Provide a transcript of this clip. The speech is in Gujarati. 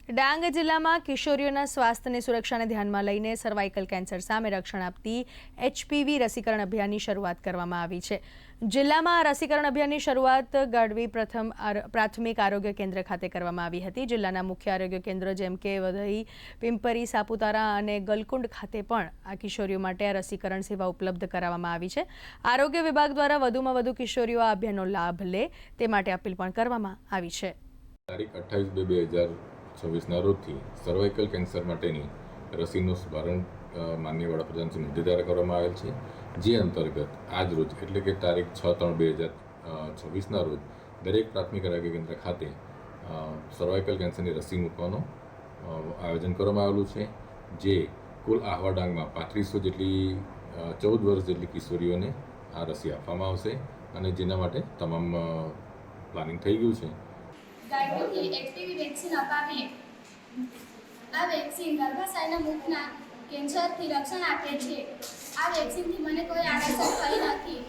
ડાંગ જિલ્લામાં કિશોરીઓના સ્વાસ્થ્ય અને સુરક્ષાને ધ્યાનમાં લઈને સર્વાઇકલ કેન્સર સામે રક્ષણ આપતી HPV રસીકરણ અભિયાનની શરૂઆત કરવામાં આવી છે। જિલ્લામાં રસીકરણ અભિયાનની શરૂઆત ગઢવી પ્રાથમિક આરોગ્ય કેન્દ્ર ખાતે કરવામાં આવી હતી। જિલ્લાના મુખ્ય આરોગ્ય કેન્દ્ર જેમ કે વઘઈ, પિંપરી, સાપુતારા અને ગલકુંડ ખાતે પણ આ કિશોરીઓ માટે આ રસીકરણ સેવા ઉપલબ્ધ કરાવવામાં આવી છે। આરોગ્ય વિભાગ દ્વારા વધુમાં વધુ કિશોરીઓ આ અભિયાનનો લાભ લે તે માટે અપીલ પણ કરવામાં આવી છે। તારીખ 28/2/2026 રોજથી સર્વાઇકલ કેન્સર માટેની રસીનો શુભારંભ માનનીય વડાપ્રધાન શ્રી મોદી દ્વારા કરવામાં આવેલ છે, જે અંતર્ગત આજ રોજ એટલે કે તારીખ 6/3/2026 રોજ દરેક પ્રાથમિક આરોગ્ય કેન્દ્ર ખાતે સર્વાઇકલ કેન્સરની રસી મૂકવાનું આયોજન કરવામાં આવેલું છે, જે કુલ આહવા ડાંગમાં 3500 જેટલી 14 વર્ષ જેટલી કિશોરીઓને આ રસી આપવામાં આવશે અને જેના માટે તમામ પ્લાનિંગ થઈ ગયું છે। ગાયનોથી HPV વેક્સિન અપાવીએ। આ વેક્સિન ગર્ભાશયના મુખના કેન્સરથી રક્ષણ આપે છે। આ વેક્સિનથી મને કોઈ આડઅસર થઈ નથી।